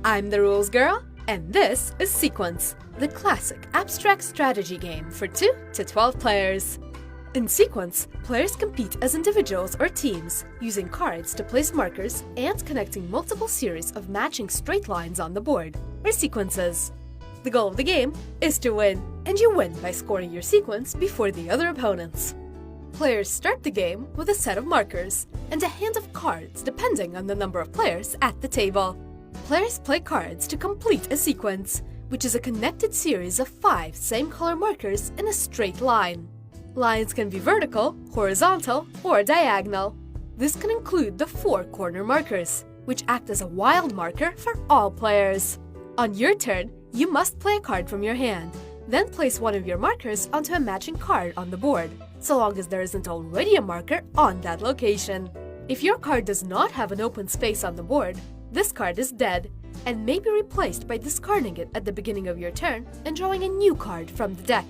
I'm the Rules Girl, and this is Sequence, the classic abstract strategy game for 2 to 12 players. In Sequence, players compete as individuals or teams, using cards to place markers and connecting multiple series of matching straight lines on the board, or sequences. The goal of the game is to win, and you win by scoring your sequence before the other opponents. Players start the game with a set of markers and a hand of cards depending on the number of players at the table. Players play cards to complete a sequence, which is a connected series of 5 same-color markers in a straight line. Lines can be vertical, horizontal, or diagonal. This can include the 4 corner markers, which act as a wild marker for all players. On your turn, you must play a card from your hand, then place one of your markers onto a matching card on the board, so long as there isn't already a marker on that location. If your card does not have an open space on the board, this card is dead, and may be replaced by discarding it at the beginning of your turn and drawing a new card from the deck.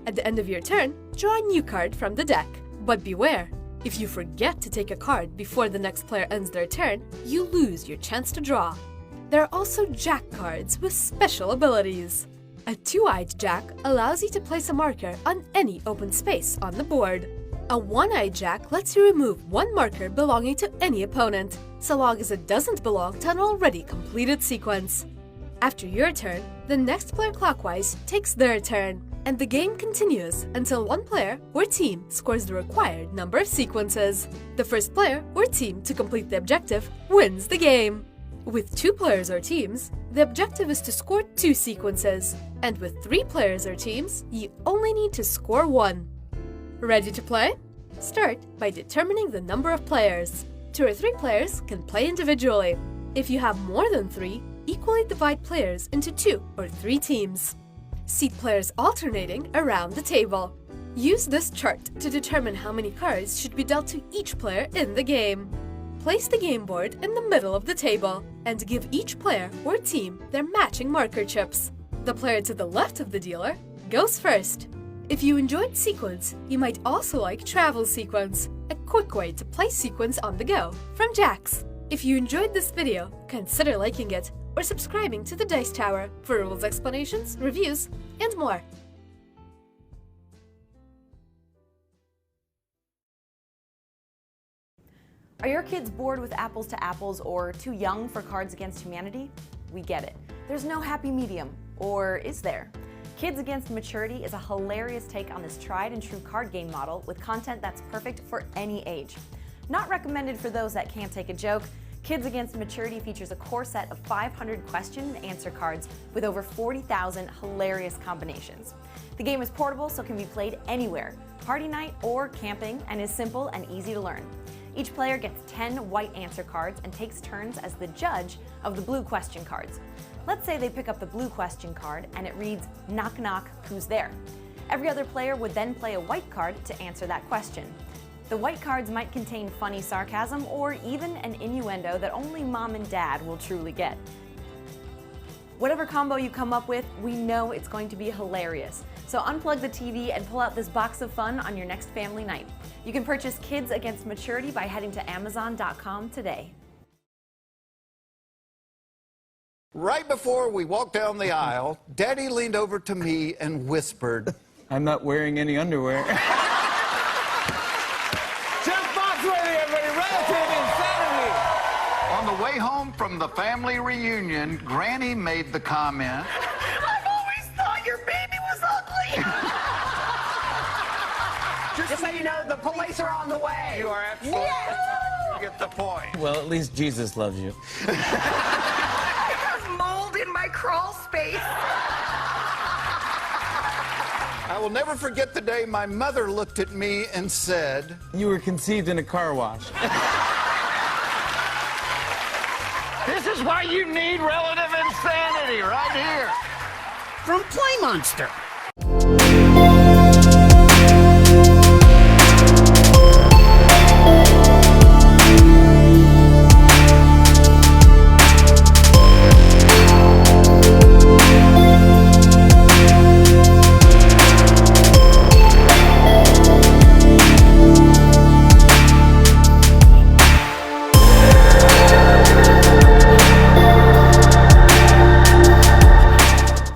At the end of your turn, draw a new card from the deck. But beware, if you forget to take a card before the next player ends their turn, you lose your chance to draw. There are also Jack cards with special abilities. A 2-eyed Jack allows you to place a marker on any open space on the board. A 1-eyed Jack lets you remove one marker belonging to any opponent, so long as it doesn't belong to an already completed sequence. After your turn, the next player clockwise takes their turn, and the game continues until one player or team scores the required number of sequences. The first player or team to complete the objective wins the game. With 2 players or teams, the objective is to score 2 sequences, and with 3 players or teams, you only need to score 1. Ready to play? Start by determining the number of players. 2 or 3 players can play individually. If you have more than 3, equally divide players into 2 or 3 teams. Seat players alternating around the table. Use this chart to determine how many cards should be dealt to each player in the game. Place the game board in the middle of the table and give each player or team their matching marker chips. The player to the left of the dealer goes first. If you enjoyed Sequence, you might also like Travel Sequence, a quick way to play Sequence on the go from Jax. If you enjoyed this video, consider liking it or subscribing to the Dice Tower for rules explanations, reviews, and more. Are your kids bored with apples to apples or too young for Cards Against Humanity? We get it. There's no happy medium. Or is there? Kids Against Maturity is a hilarious take on this tried and true card game model with content that's perfect for any age. Not recommended for those that can't take a joke, Kids Against Maturity features a core set of 500 question and answer cards with over 40,000 hilarious combinations. The game is portable, so can be played anywhere, party night or camping, and is simple and easy to learn. Each player gets 10 white answer cards and takes turns as the judge of the blue question cards. Let's say they pick up the blue question card and it reads, "Knock knock, who's there?" Every other player would then play a white card to answer that question. The white cards might contain funny sarcasm or even an innuendo that only mom and dad will truly get. Whatever combo you come up with, we know it's going to be hilarious. So unplug the TV and pull out this box of fun on your next family night. You can purchase Kids Against Maturity by heading to Amazon.com today. Right before we walked down the aisle, Daddy leaned over to me and whispered, "I'm not wearing any underwear." Just Foxworthy, everybody, relative insanity. On the way home from the family reunion, Granny made the comment, I've always thought your baby was ugly. Just so you know, the police are on the way. You are absolutely right. You get the point. Well, at least Jesus loves you. There's mold in my crawl space. I will never forget the day my mother looked at me and said, "You were conceived in a car wash." This is why you need relative insanity right here. From Play Monster.